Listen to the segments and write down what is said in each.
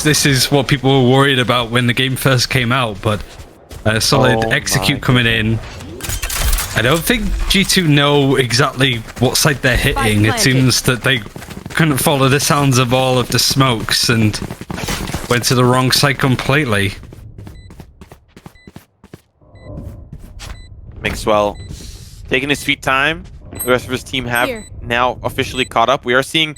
this is what people were worried about when the game first came out, but solid execute coming in. I don't think G2 know exactly what side they're hitting. It seems that they couldn't follow the sounds of all of the smokes and went to the wrong side completely. Mixwell taking his sweet time. The rest of his team have now officially caught up. We are seeing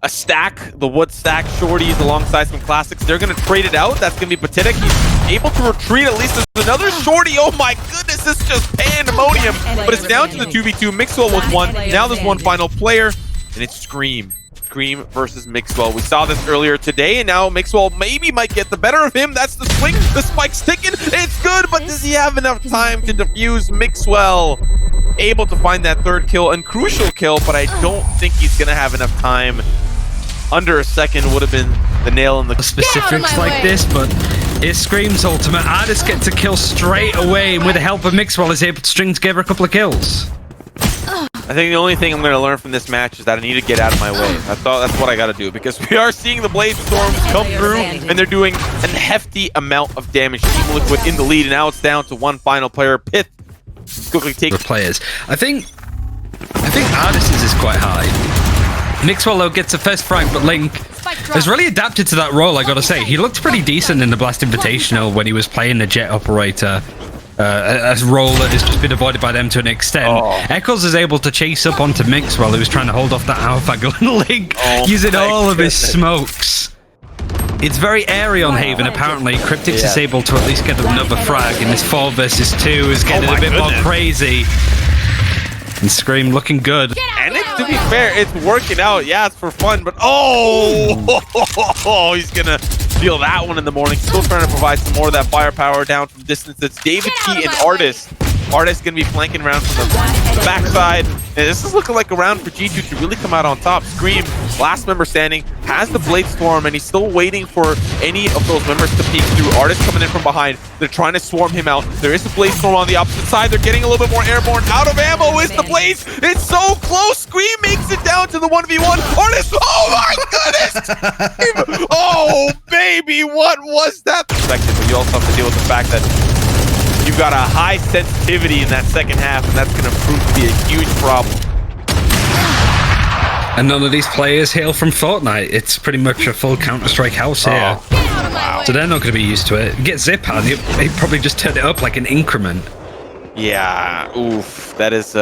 a stack, the wood stack, shorties alongside some classics. They're going to trade it out. That's going to be Patitek. He's able to retreat. At least there's another shorty. Oh my goodness, this is just pandemonium. But it's down to the 2v2. Mixwell was one. Now there's one final player, and it's Scream. Scream versus Mixwell. We saw this earlier today, and now Mixwell maybe might get the better of him. That's the swing. The spike's ticking. It's good, but does he have enough time to defuse? Mixwell able to find that third kill and crucial kill, but I don't think he's going to have enough time. Under a second would have been the nail in the specifics like this, but it's Scream's ultimate. Ardiis gets a kill straight away, and with the help of Mixwell is able to string together a couple of kills. I think the only thing I'm going to learn from this match is that I need to get out of my way. That's what I got to do, because we are seeing the Blade Storms come through, and they're doing a hefty amount of damage. Team Liquid in the lead, and now it's down to one final player. Pyth quickly takes players. I think Ardiis is quite high. Mixwell though gets the first frag, but Link has really adapted to that role, I gotta say. He looked pretty decent in the Blast Invitational when he was playing the Jet Operator. A role that has just been avoided by them to an extent. Eccles is able to chase up onto Mixwell, who was trying to hold off that alpha gun. Link using all of his smokes. It's very airy on Haven. Apparently, Kryptix is able to at least get another frag, and this 4 versus 2 is getting a bit more crazy. And Scream looking good. And to be fair, it's working out. Yeah, it's for fun, but he's gonna feel that one in the morning. Still trying to provide some more of that firepower down from distance. It's davidp and ardiis. Ardiis gonna be flanking around from the backside. And this is looking like a round for G2 to really come out on top. Scream, last member standing, has the Blade Storm, and he's still waiting for any of those members to peek through. Ardiis coming in from behind. They're trying to swarm him out. There is a Blade Storm on the opposite side. They're getting a little bit more airborne. Out of ammo is the Blaze. It's so close. Scream makes it down to the 1v1. Ardiis, oh my goodness! Oh, baby, what was that? Perspective, but you also have to deal with the fact that you've got a high sensitivity in that second half, and that's going to prove to be a huge problem. And none of these players hail from Fortnite. It's pretty much a full Counter-Strike house here. Wow. So they're not going to be used to it. Get Zip on, they probably just turned it up like an increment. Yeah, oof. That is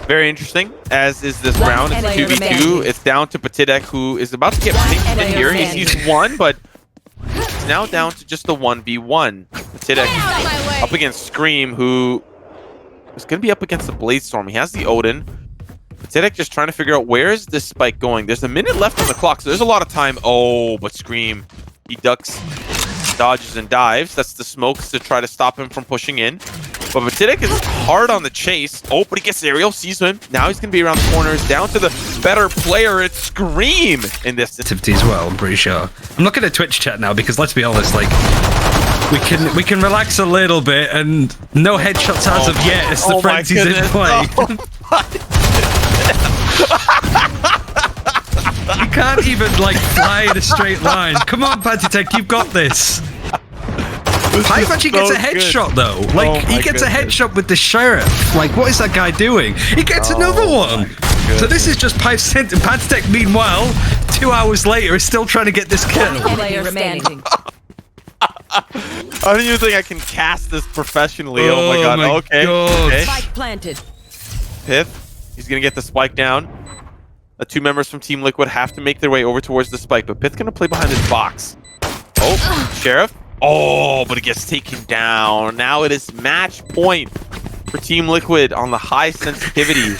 very interesting, as is this round. It's 2v2. It's down to Patitek, who is about to get pinked in here. He sees one, but it's now down to just the 1v1. Patitek up against Scream, who is going to be up against the Blade Storm. He has the Odin. Patitek just trying to figure out where is this spike going. There's a minute left on the clock, so there's a lot of time. Oh, but Scream, he ducks, dodges, and dives. That's the smokes to try to stop him from pushing in. But Patitek is hard on the chase. Oh, but he gets the aerial, sees him. Now he's going to be around the corners, down to the better player. It's Scream in this activity as well, I'm pretty sure. I'm looking at Twitch chat now because let's be honest, like we can relax a little bit, and no headshots as of yet as the frenzy's in play. You can't even like fly in a straight line. Come on, Patitek, you've got this. Pyth actually gets a headshot though. Like he gets a headshot with the sheriff. Like what is that guy doing? He gets another one. So this is just Pyth sent. And Patitek, meanwhile, 2 hours later, is still trying to get this kill. I don't even think I can cast this professionally. Oh my god. Okay. Spike planted. Pyth, he's gonna get the spike down. The 2 members from Team Liquid have to make their way over towards the spike, but Pyth's gonna play behind his box. Oh, Sheriff. Oh, but it gets taken down. Now it is match point for Team Liquid on the high sensitivity.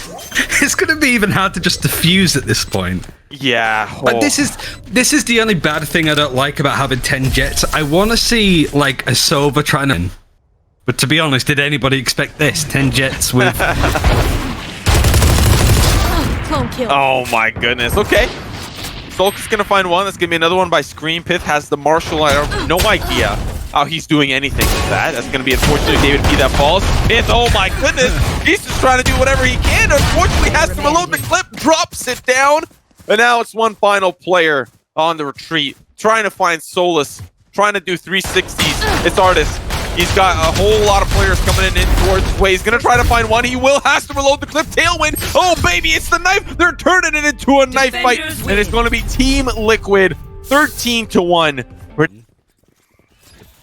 It's gonna be even hard to just defuse at this point. Yeah. But this is the only bad thing I don't like about having 10 jets. I want to see like a Sova trying to. But to be honest, did anybody expect this? 10 jets with. Oh my goodness. Okay. soulcas gonna find one. That's gonna be another one by Scream. Pyth has the Marshall. I have no idea how he's doing anything with that. That's gonna be unfortunate. davidp that falls. Pyth, oh my goodness. He's just trying to do whatever he can. Unfortunately, has to reload the clip, drops it down. And now it's one final player on the retreat. trying to find solace, trying to do 360s. It's ardiis. He's got a whole lot of players coming in towards his way. He's going to try to find one. He has to reload the clip. Tailwind. Oh, baby, it's the knife. They're turning it into a knife fight. And it's going to be Team Liquid 13-1.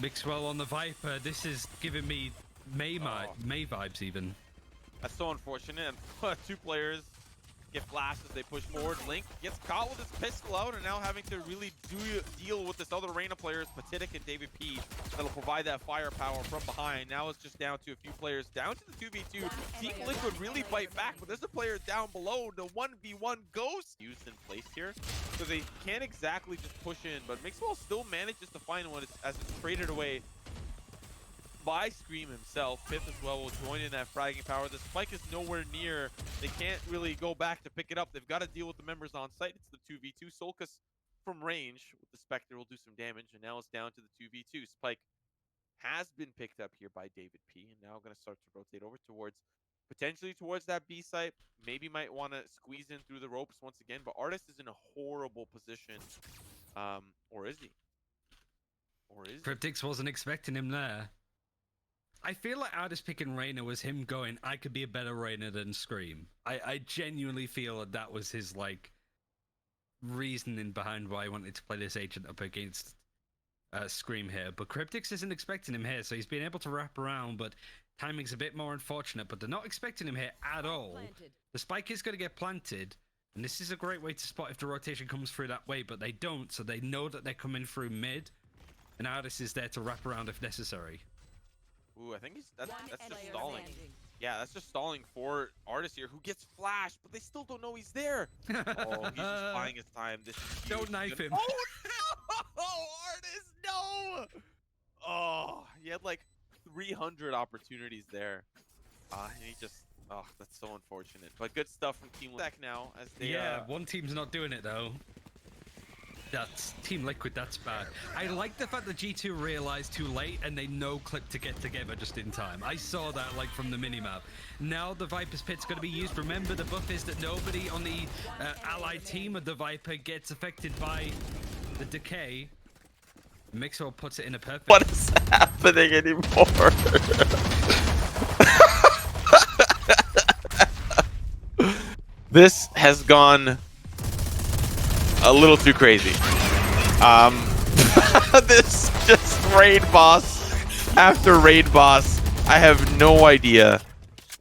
Mixwell on the Viper. This is giving me May vibes even. That's so unfortunate. Two players get flashed as they push forward. Link gets caught with his pistol out and now having to really deal with this other Reina players, Patitek and davidp, that'll provide that firepower from behind. Now it's just down to a few players, down to the 2v2. Team Liquid really fight back, but there's a player down below. The 1v1 goes used in place here, so they can't exactly just push in, but mixwell still manages to find one as it's traded away by Scream himself. pyth as well will join in that fragging power. The spike is nowhere near. They can't really go back to pick it up. They've got to deal with the members on site. It's the 2v2. soulcas from range with the Spectre will do some damage, and now it's down to the 2v2. Spike has been picked up here by davidp, and now going to start to rotate over towards, potentially towards that B site. Maybe might want to squeeze in through the ropes once again, but ardiis is in a horrible position. Or is he? Or is he? Kryptix wasn't expecting him there. I feel like ardiis picking Reina was him going, I could be a better Reina than Scream. I genuinely feel that was his, like, reasoning behind why he wanted to play this agent up against Scream here. But Kryptix isn't expecting him here, so he's been able to wrap around, but timing's a bit more unfortunate. But they're not expecting him here at all. The spike is going to get planted, and this is a great way to spot if the rotation comes through that way, but they don't, so they know that they're coming through mid, and ardiis is there to wrap around if necessary. Ooh, I think that's just stalling. Yeah, that's just stalling for ardiis here, who gets flashed, but they still don't know he's there. Oh, he's just buying his time. This is huge. Don't knife him. Oh, no! ardiis, no! Oh, he had like 300 opportunities there. And he just, oh, that's so unfortunate. But good stuff from Team Liquid now. As they, one team's not doing it, though. That's Team Liquid, that's bad. I like the fact that G2 realized too late and they no-clip to get together just in time. I saw that, like, from the minimap. Now the Viper's Pit's going to be used. Remember, the buff is that nobody on the allied team of the Viper gets affected by the decay. mixwell puts it in a perfect... What is happening anymore? This has gone a little too crazy. This just raid boss after raid boss. I have no idea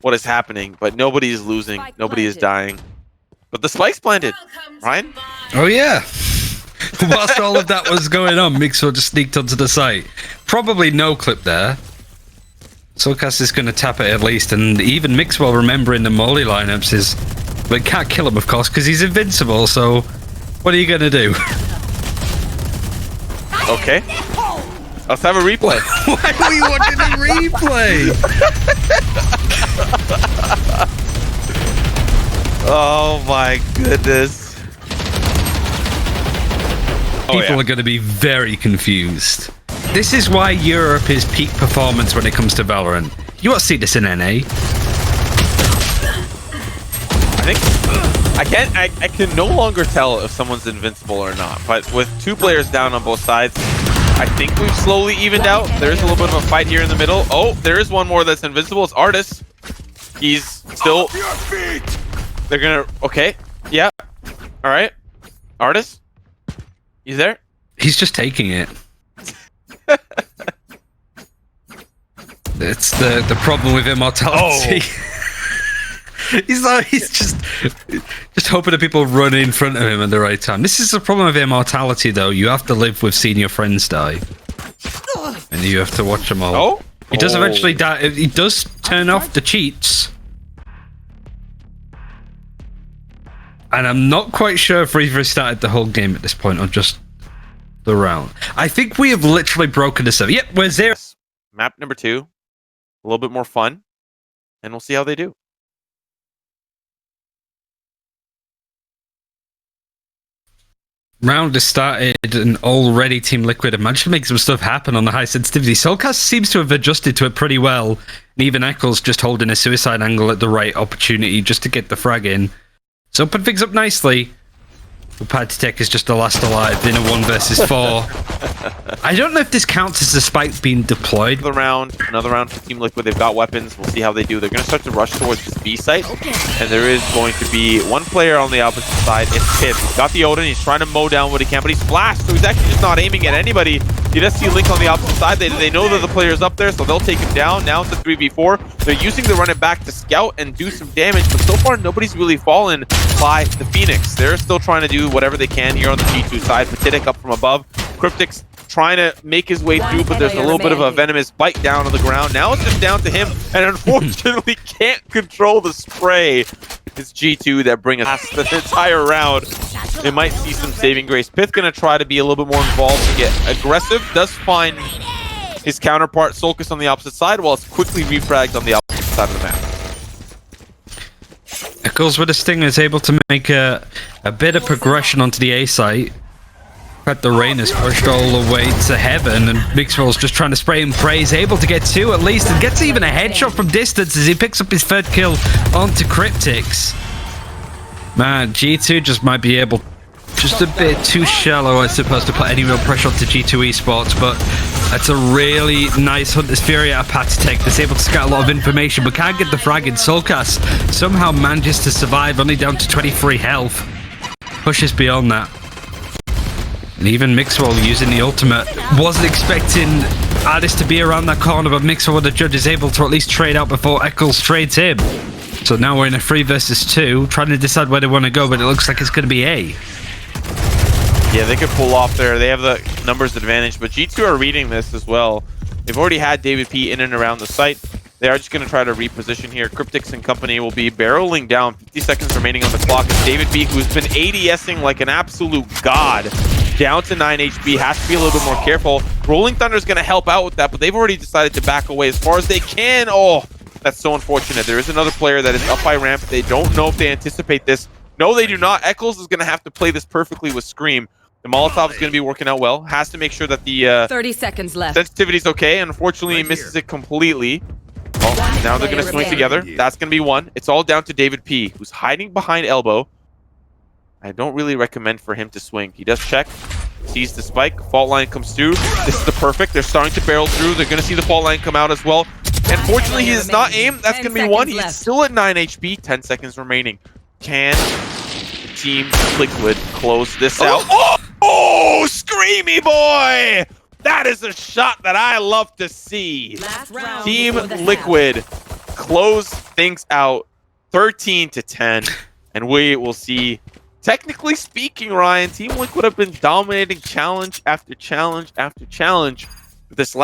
what is happening, but nobody is losing. Nobody is dying. But the spike's planted. Ryan? Oh yeah. Whilst all of that was going on, mixwell just sneaked onto the site. Probably no clip there. soulcas is going to tap it at least, and even mixwell remembering the molly lineups is... But can't kill him, of course, because he's invincible, so... What are you gonna do? Okay. Let's have a replay. Why are we watching a replay? Oh my goodness. People are gonna be very confused. This is why Europe is peak performance when it comes to Valorant. You won't see this in NA. I can no longer tell if someone's invincible or not, but with two players down on both sides, I think we've slowly evened out. There's a little bit of a fight here in the middle. Oh, there is one more that's invincible. It's ardiis. He's still... They're gonna... Okay. Yeah. Alright. ardiis? You there? He's just taking it. It's the problem with immortality. Oh. He's just hoping that people run in front of him at the right time. This is the problem with immortality, though. You have to live with seeing your friends die, and you have to watch them all. Oh, he does eventually die. He does turn off the cheats, and I'm not quite sure if we've restarted the whole game at this point or just the round. I think we have literally broken the server. Yep, we're 0. Map number 2, a little bit more fun, and we'll see how they do. Round has started, and already Team Liquid have managed to make some stuff happen on the high sensitivity. soulcas seems to have adjusted to it pretty well, and even Eccles just holding a suicide angle at the right opportunity just to get the frag in. So open things up nicely. Patitek is just the last alive in a 1 versus 4. I don't know if this counts as a spike being deployed. Another round for Team Liquid. They've got weapons. We'll see how they do. They're going to start to rush towards this B site. And there is going to be one player on the opposite side. It's pyth. He's got the Odin. He's trying to mow down what he can, but he's flashed, so he's actually just not aiming at anybody. You just see Link on the opposite side. They know that the player's up there, so they'll take him down. Now it's a 3v4. They're using the run it back to scout and do some damage, but so far nobody's really fallen by the Phoenix. They're still trying to do whatever they can here on the G2 side. Patitek up from above. Kryptix trying to make his way through, but there's a little bit of a venomous bite down on the ground. Now it's just down to him, and unfortunately can't control the spray. It's G2 that bring us the entire round. They might see some saving grace. Pyth gonna try to be a little bit more involved to get aggressive. Does find his counterpart soulcas on the opposite side, while it's quickly refragged on the opposite side of the map. Eccles with a Stinger is able to make a bit of progression onto the A site. But the rain is pushed all the way to heaven, and mixwell's just trying to spray and pray. He's able to get 2 at least, and gets even a headshot from distance as he picks up his 3rd kill onto Kryptix. Man, G2 just might be able, just a bit too shallow, I suppose, to put any real pressure onto G2 Esports, but that's a really nice Hunter's Fury out of Patitek that's able to scout a lot of information, but can't get the frag in. soulcas somehow manages to survive, only down to 23 health. Pushes beyond that. And even mixwell using the ultimate. Wasn't expecting ardiis to be around that corner, but mixwell with the judge is able to at least trade out before Eccles trades him. So now we're in a 3 versus 2, trying to decide where they want to go, but it looks like it's going to be A. Yeah, they could pull off there. They have the numbers advantage, but G2 are reading this as well. They've already had davidp in and around the site. They are just going to try to reposition here. Kryptix and company will be barreling down. 50 seconds remaining on the clock. It's davidp, who's been ADSing like an absolute god, down to 9 HP. Has to be a little bit more careful. Rolling Thunder is going to help out with that, but they've already decided to back away as far as they can. Oh, that's so unfortunate. There is another player that is up by ramp. They don't know if they anticipate this. No, they do not. Eccles is going to have to play this perfectly with Scream. The Molotov is going to be working out well. Has to make sure that the 30 seconds left. Sensitivity is okay. Unfortunately, he misses it completely. Well, now they're going to swing together. That's going to be 1. It's all down to davidp, who's hiding behind elbow. I don't really recommend for him to swing. He does check. Sees the spike. Fault line comes through. This is the perfect. They're starting to barrel through. They're going to see the fault line come out as well. Unfortunately, he does not aim. That's going to be 1. He's still at 9 HP. 10 seconds remaining. Can Team Liquid close this out? Oh, Screamy boy! That is a shot that I love to see. Team Liquid close things out 13-10, and we will see. Technically speaking, Ryan, Team Liquid have been dominating challenge after challenge after challenge. This last